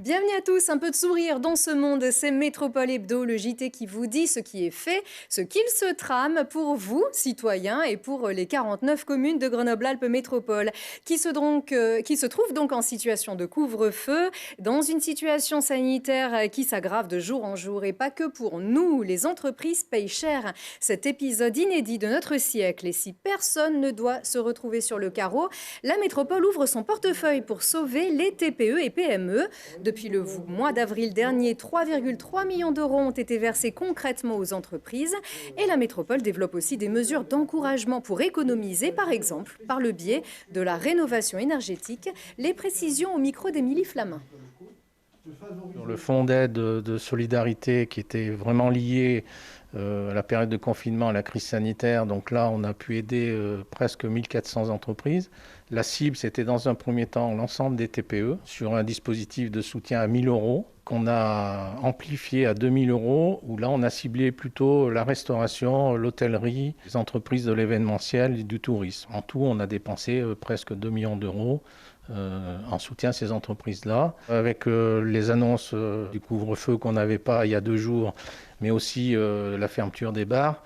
Bienvenue à tous, un peu de sourire dans ce monde, c'est Métropole Hebdo, le JT qui vous dit ce qui est fait, ce qu'il se trame pour vous, citoyens, et pour les 49 communes de Grenoble-Alpes Métropole, qui se trouvent donc en situation de couvre-feu, dans une situation sanitaire qui s'aggrave de jour en jour, et pas que pour nous, les entreprises payent cher cet épisode inédit de notre siècle, et si personne ne doit se retrouver sur le carreau, la métropole ouvre son portefeuille pour sauver les TPE et PME. Depuis le mois d'avril dernier, 3,3 millions d'euros ont été versés concrètement aux entreprises et la métropole développe aussi des mesures d'encouragement pour économiser, par exemple, par le biais de la rénovation énergétique. Les précisions au micro d'Émilie Flamin. Le fonds d'aide de solidarité qui était vraiment lié à la période de confinement, à la crise sanitaire. Donc là, on a pu aider presque 1400 entreprises. La cible, c'était dans un premier temps l'ensemble des TPE sur un dispositif de soutien à 1 000 euros qu'on a amplifié à 2 000 euros, où là, on a ciblé plutôt la restauration, l'hôtellerie, les entreprises de l'événementiel et du tourisme. En tout, on a dépensé presque 2 millions d'euros en soutien à ces entreprises-là. Avec les annonces du couvre-feu qu'on n'avait pas il y a 2 jours, mais aussi la fermeture des bars,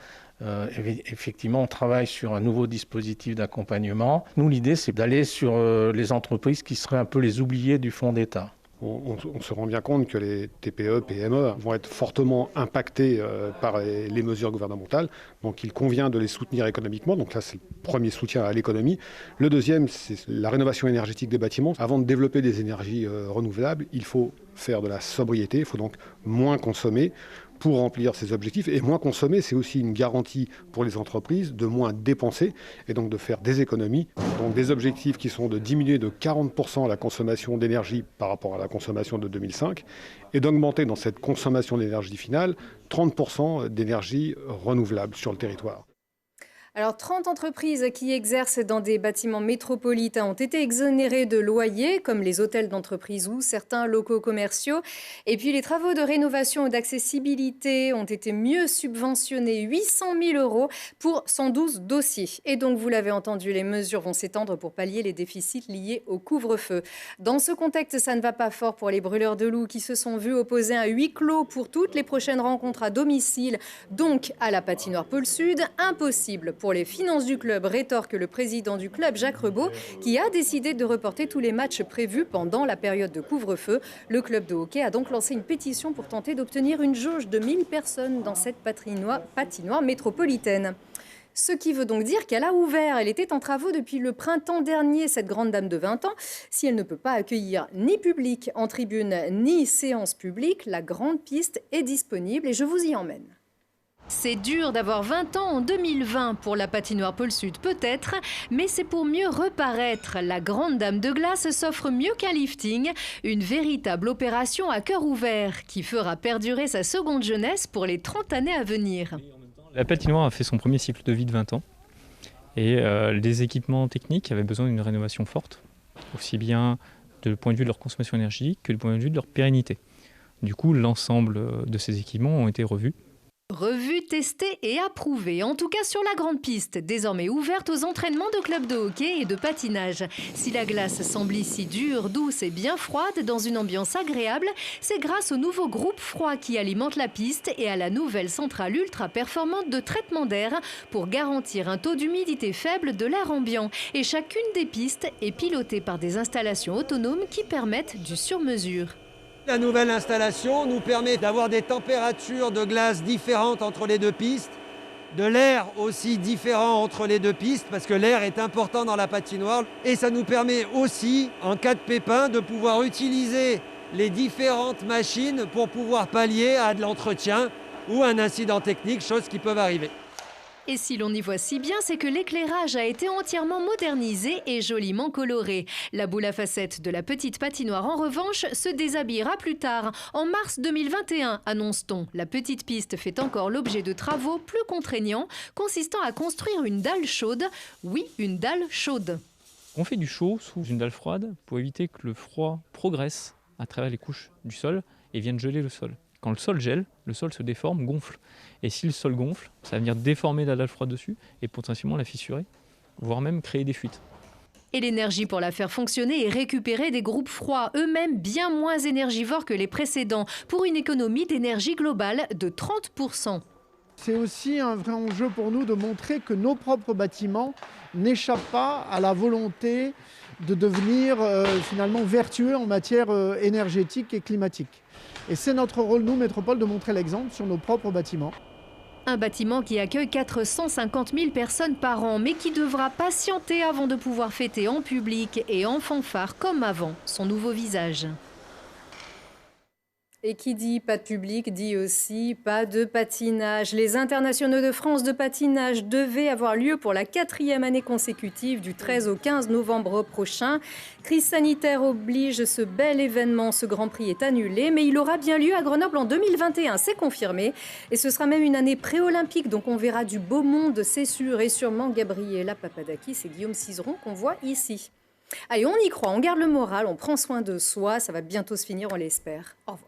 effectivement, on travaille sur un nouveau dispositif d'accompagnement. Nous, l'idée, c'est d'aller sur les entreprises qui seraient un peu les oubliées du fonds d'État. On se rend bien compte que les TPE, PME vont être fortement impactés par les mesures gouvernementales. Donc il convient de les soutenir économiquement. Donc là, c'est le premier soutien à l'économie. Le deuxième, c'est la rénovation énergétique des bâtiments. Avant de développer des énergies renouvelables, il faut faire de la sobriété. Il faut donc moins consommer pour remplir ces objectifs. Et moins consommer, c'est aussi une garantie pour les entreprises de moins dépenser et donc de faire des économies. Donc des objectifs qui sont de diminuer de 40% la consommation d'énergie par rapport à la consommation de 2005 et d'augmenter dans cette consommation d'énergie finale 30% d'énergie renouvelable sur le territoire. Alors, 30 entreprises qui exercent dans des bâtiments métropolitains ont été exonérées de loyers, comme les hôtels d'entreprise ou certains locaux commerciaux. Et puis, les travaux de rénovation ou d'accessibilité ont été mieux subventionnés, 800 000 euros pour 112 dossiers. Et donc, vous l'avez entendu, les mesures vont s'étendre pour pallier les déficits liés au couvre-feu. Dans ce contexte, ça ne va pas fort pour les brûleurs de loups qui se sont vus opposer un huis clos pour toutes les prochaines rencontres à domicile, donc à la patinoire Pôle Sud. Impossible pour les finances du club, rétorque le président du club, Jacques Rebaud, qui a décidé de reporter tous les matchs prévus pendant la période de couvre-feu. Le club de hockey a donc lancé une pétition pour tenter d'obtenir une jauge de 1000 personnes dans cette patinoire métropolitaine. Ce qui veut donc dire qu'elle a ouvert. Elle était en travaux depuis le printemps dernier, cette grande dame de 20 ans. Si elle ne peut pas accueillir ni public en tribune, ni séance publique, la grande piste est disponible et je vous y emmène. C'est dur d'avoir 20 ans en 2020 pour la patinoire Pôle Sud, peut-être, mais c'est pour mieux reparaître. La grande dame de glace s'offre mieux qu'un lifting, une véritable opération à cœur ouvert qui fera perdurer sa seconde jeunesse pour les 30 années à venir. La patinoire a fait son premier cycle de vie de 20 ans et les équipements techniques avaient besoin d'une rénovation forte, aussi bien du point de vue de leur consommation énergétique que du point de vue de leur pérennité. Du coup, l'ensemble de ces équipements ont été revus. Revue, testée et approuvée, en tout cas sur la grande piste, désormais ouverte aux entraînements de clubs de hockey et de patinage. Si la glace semble ici dure, douce et bien froide, dans une ambiance agréable, c'est grâce au nouveau groupe froid qui alimente la piste et à la nouvelle centrale ultra performante de traitement d'air pour garantir un taux d'humidité faible de l'air ambiant. Et chacune des pistes est pilotée par des installations autonomes qui permettent du sur-mesure. La nouvelle installation nous permet d'avoir des températures de glace différentes entre les deux pistes, de l'air aussi différent entre les deux pistes, parce que l'air est important dans la patinoire. Et ça nous permet aussi, en cas de pépin, de pouvoir utiliser les différentes machines pour pouvoir pallier à de l'entretien ou un incident technique, choses qui peuvent arriver. Et si l'on y voit si bien, c'est que l'éclairage a été entièrement modernisé et joliment coloré. La boule à facettes de la petite patinoire, en revanche, se déshabillera plus tard. En mars 2021, annonce-t-on, la petite piste fait encore l'objet de travaux plus contraignants, consistant à construire une dalle chaude. Oui, une dalle chaude. On fait du chaud sous une dalle froide pour éviter que le froid progresse à travers les couches du sol et vienne geler le sol. Quand le sol gèle, le sol se déforme, gonfle. Et si le sol gonfle, ça va venir déformer la dalle froide dessus et potentiellement la fissurer, voire même créer des fuites. Et l'énergie pour la faire fonctionner est récupérée des groupes froids, eux-mêmes bien moins énergivores que les précédents, pour une économie d'énergie globale de 30%. C'est aussi un vrai enjeu pour nous de montrer que nos propres bâtiments n'échappent pas à la volonté de devenir finalement vertueux en matière énergétique et climatique. Et c'est notre rôle, nous, métropole, de montrer l'exemple sur nos propres bâtiments. Un bâtiment qui accueille 450 000 personnes par an, mais qui devra patienter avant de pouvoir fêter en public et en fanfare comme avant son nouveau visage. Et qui dit pas de public dit aussi pas de patinage. Les internationaux de France de patinage devaient avoir lieu pour la 4e année consécutive du 13 au 15 novembre prochain. Crise sanitaire oblige, ce bel événement, ce Grand Prix est annulé, mais il aura bien lieu à Grenoble en 2021, c'est confirmé. Et ce sera même une année pré-olympique, donc on verra du beau monde, c'est sûr, et sûrement Gabriela Papadakis et Guillaume Cizeron qu'on voit ici. Allez, on y croit, on garde le moral, on prend soin de soi, ça va bientôt se finir, on l'espère. Au revoir.